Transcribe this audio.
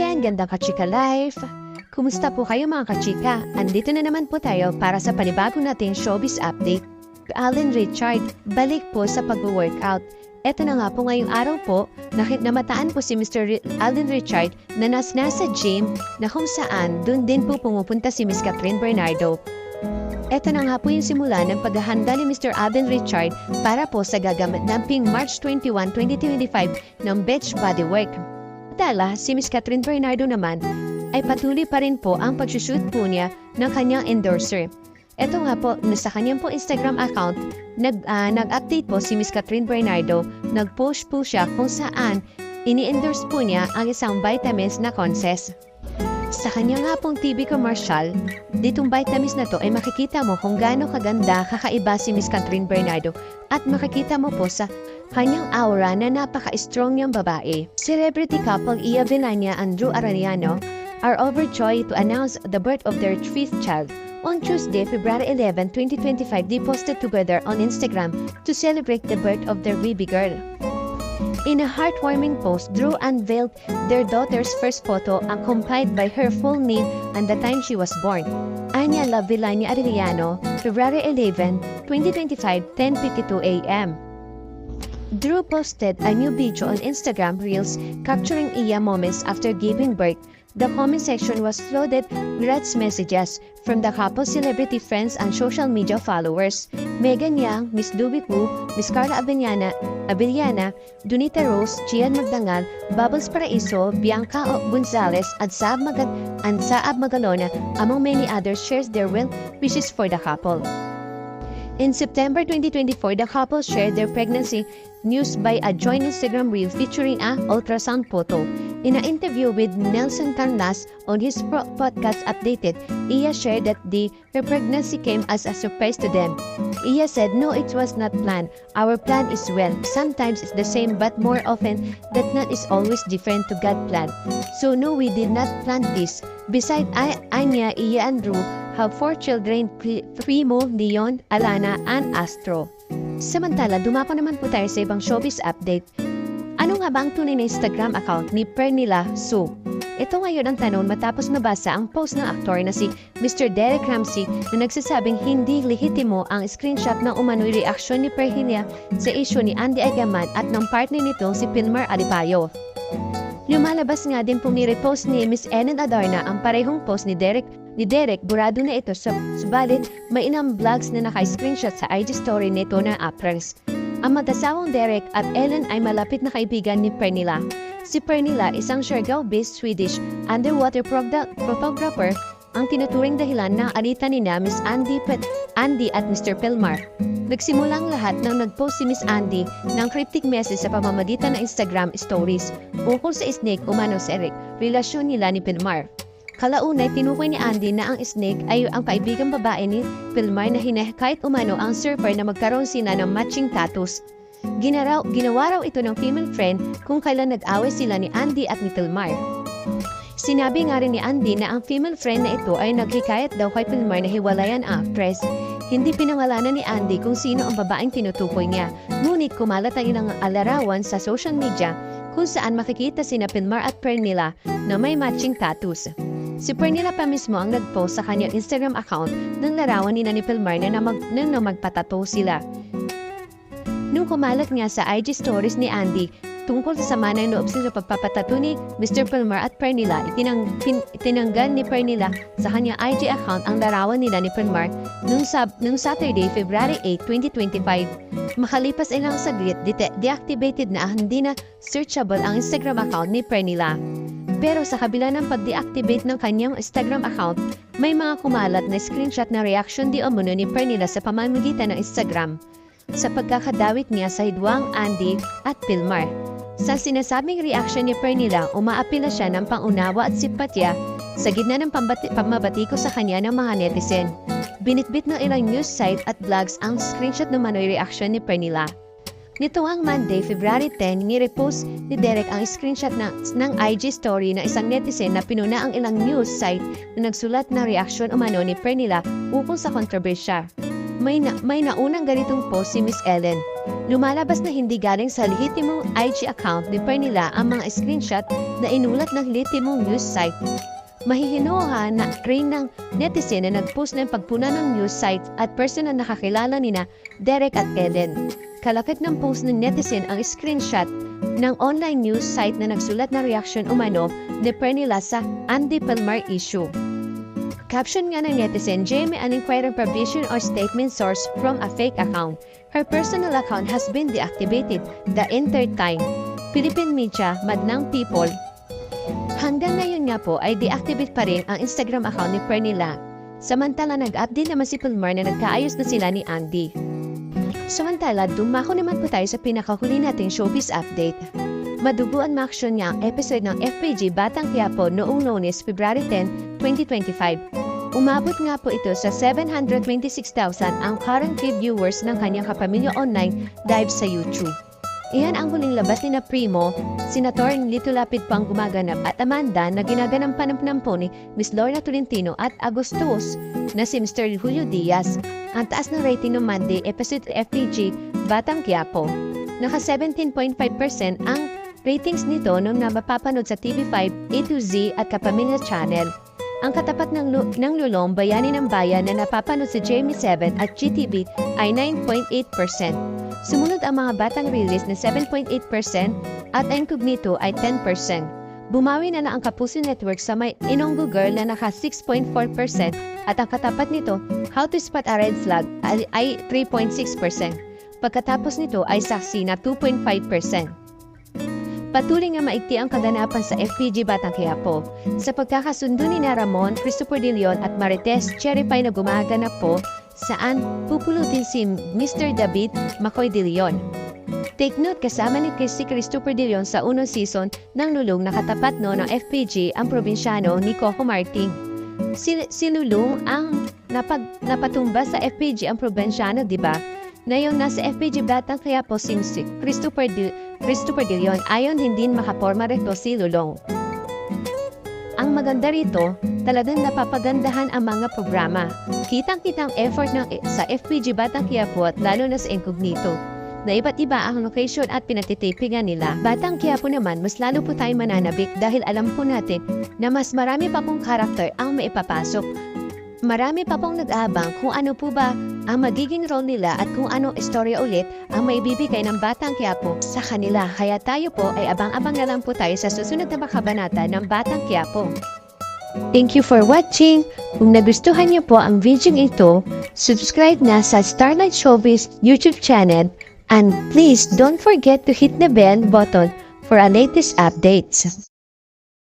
again, gandang kachika life! Kumusta po kayo mga kachika? Andito na naman po tayo para sa panibago nating showbiz update. Alden Richard, balik po sa pag-workout. Eto na nga po ngayong araw po, namataan po si Mr. Alden Richard na nasa gym na kung saan dun din po pumupunta si Miss Catherine Bernardo. Eto na nga po yung simula ng paghahanda ni Mr. Alden Richard para po sa gaganamping March 21, 2025 ng Beach Bodywork. Dala, si Miss Catherine Bernardo naman ay patuloy pa rin po ang pagsushoot po niya ng kanyang endorser. Ito nga po, sa kanyang po Instagram account, nag-update po si Miss Catherine Bernardo, nag-post po siya kung saan ini-endorse po niya ang isang vitamins na Conces. Sa kanya nga pong TV commercial, ditong vitamins na to ay makikita mo kung gaano kaganda kakaiba si Miss Catherine Bernardo at makikita mo po sa kanyang aura na napaka-strong niyang babae. Celebrity couple Iya Villania and Drew Arellano are overjoyed to announce the birth of their fifth child. On Tuesday, February 11, 2025, they posted together on Instagram to celebrate the birth of their baby girl. In a heartwarming post, Drew unveiled their daughter's first photo accompanied by her full name and the time she was born. Anya La Villania Arellano, February 11, 2025, 10:52 a.m. Drew posted a new video on Instagram Reels capturing Iya moments after giving birth. The comment section was flooded with messages from the couple's celebrity friends and social media followers. Megan Yang, Miss Dubit Wu, Miss Carla Abellana, Donita Rose, Gian Magdangal, Bubbles Paraiso, Bianca Gonzalez, at Saab Magalona, among many others, shares their well wishes for the couple. In September 2024, the couple shared their pregnancy news by a joint Instagram reel featuring an ultrasound photo. In an interview with Nelson Carnas on his podcast Updated, Iya shared that her pregnancy came as a surprise to them. Iya said, "No, it was not planned. Our plan is well. Sometimes it's the same, but more often that not is always different to God plan. So no, we did not plan this." Besides Anya, Iya and Drew have 4 children, Primo, Leon, Alana, and Astro. Samantala, dumako naman po tayo sa ibang showbiz update. Ano nga ba ang tunay na Instagram account ni Pernilla Su? Ito ngayon ang tanong matapos nabasa ang post ng aktor na si Mr. Derek Ramsey na nagsasabing hindi lehitimo ang screenshot ng umano'y reaksyon ni Pernilla sa issue ni Andy Agaman at ng partner nito si Pilmar Alipayo. Lumalabas nga din po ni-repost ni Miss Ellen Adarna ang parehong post ni Derek. Burado na ito subalit may ilang vlogs na naka-screenshot sa IG story nito na Aprils. Ang mag-asawang Derek at Ellen ay malapit na kaibigan ni Pernilla. Si Pernilla, isang Siargao-based Swedish underwater photographer, ang tinuturing dahilan ng alitan ni Miss Andy at Mr. Pilmar. Nagsimulang lahat nang nag-post si Miss Andy ng cryptic message sa pamamagitan ng Instagram stories ukol sa snake umano sa relasyon nila ni Pilmar. Kalaunay, tinukoy ni Andy na ang snake ay ang kaibigang babae ni Pilmar na kahit umano ang surfer na magkaroon sila ng matching tattoos. Ginawa raw ito ng female friend kung kailan nag-away sila ni Andy at ni Pilmar. Sinabi nga rin ni Andy na ang female friend na ito ay naghikayat daw kay Pilmar na hiwalayan ang actress. Hindi pinangalanan ni Andy kung sino ang babaeng tinutukoy niya, ngunit kumalat ang ilang alarawan sa social media kung saan makikita sina Pilmar at Pernilla na may matching tattoos. Si Pernilla pa mismo ang nag-post sa kanyang Instagram account ng larawan ni Pilmar na magpatato sila. Nung kumalat nga sa IG stories ni Andy tungkol sa sama ng loob sa pagpapatato ni Mr. Pilmar at Pernilla, itinanggal ni Pernilla sa kanyang IG account ang larawan nila ni Pilmar nung Saturday, February 8, 2025. Makalipas ilang saglit, deactivated na hindi na searchable ang Instagram account ni Pernilla. Pero sa kabila ng pag-deactivate ng kanyang Instagram account, may mga kumalat na screenshot na reaction di umano ni Pernilla sa pamamagitan ng Instagram sa pagkakadawit niya sa hidwang Andy at Pilmar. Sa sinasabing reaction ni Pernilla, umaapila siya ng pangunawa at simpatya sa gitna ng pambabatiko sa kanya ng mga netizen. Binitbit ng ilang news site at blogs ang screenshot ng manoy reaction ni Pernilla. Nitong Monday, February 10, ni-repost ni Derek ang screenshot ng IG story ng isang netizen na pinuna ang ilang news site na nagsulat ng reaksyon umano ni Pernilla ukol sa kontrobersya. May naunang ganitong post si Miss Ellen. Lumalabas na hindi galing sa lehitimong IG account ni Pernilla ang mga screenshot na inulat ng lehitimong news site. Mahihinoha na rin ng netizen na nag-post ng pagpuna ng news site at person na nakakilala nina Derek at Ellen. Kalakip ng post ng netizen ang screenshot ng online news site na nagsulat na reaksyon umano ni Pernilla sa Andy Palmer issue. Caption nga ng netizen, Jamie an inquirer publication or statement source from a fake account. Her personal account has been deactivated the entire time. Philippine media, madnang people. Hanggang ngayon nga po ay deactivate pa rin ang Instagram account ni Pernilla. Samantala nag-update naman si Palmer na nagkaayos na sila ni Andy. Samantala, dumako naman po tayo sa pinakahuli nating showbiz update. Maduguan maaksyon niya ang episode ng FPG Batang Quiapo noong Lunes, February 10, 2025. Umabot nga po ito sa 726,000 ang current viewers ng kanyang kapamilya online live sa YouTube. Iyan ang huling labas ni na Primo, Senator Lito Lapid pang gumaganap at Amanda na ginaganampanan po ni Miss Lorna Tolentino at Agustus na si Mr. Julio Diaz. Ang taas ng rating ng Monday episode FPG Batang Quiapo. Naka 17.5% ang ratings nito nung mapapanood sa TV5, A to Z at Kapamilya Channel. Ang katapat ng Lulong Bayani ng Bayan na napapanood sa Jamie 7 at GTV ay 9.8%. Sumunod ang mga batang release na 7.8% at Incognito ay 10%. Bumawi na ang Kapuso Network sa may Inonggo Girl na naka 6.4% at ang katapat nito, How to Spot a Red Flag ay 3.6%. Pagkatapos nito ay Saksi na 2.5%. Patuloy nga maigti ang kaganapan sa FPG Batang Quiapo. Sa pagkakasundo ni Ramon, Christopher De Leon at Marites Cherrypie na gumaganap po saan pupulutin si Mr. David Macoy De Leon. Take note, kasama ni si Christopher De Leon sa unang season ng Lulong nakatapat no ng FPG ang probinsyano ni Coco Martin. Si Lulong ang napatumba sa FPG ang probinsyano, di ba? Ngayon nasa FPG Batang Quiapo si Christopher De Leon ayon hindi makaporma rito si Lulong. Ang maganda rito, talagang napapagandahan ang mga programa. Kitang-kitang effort sa FPG Batang Quiapo at lalo na sa Incognito. Na iba't iba ang location at pinatitipingan nila. Batang Quiapo naman, mas lalo po tayo mananabik dahil alam po natin na mas marami pa pong karakter ang maipapasok. Marami pa pong nag-aabang kung ano po ba ang magiging role nila at kung anong istorya ulit ang maibibigay ng Batang Quiapo sa kanila. Kaya tayo po ay abang-abang na lang po tayo sa susunod na makabanata ng Batang Quiapo. Thank you for watching. Kung nagustuhan niyo po ang video ito, subscribe na sa Starlight Showbiz YouTube channel and please don't forget to hit the bell button for our latest updates.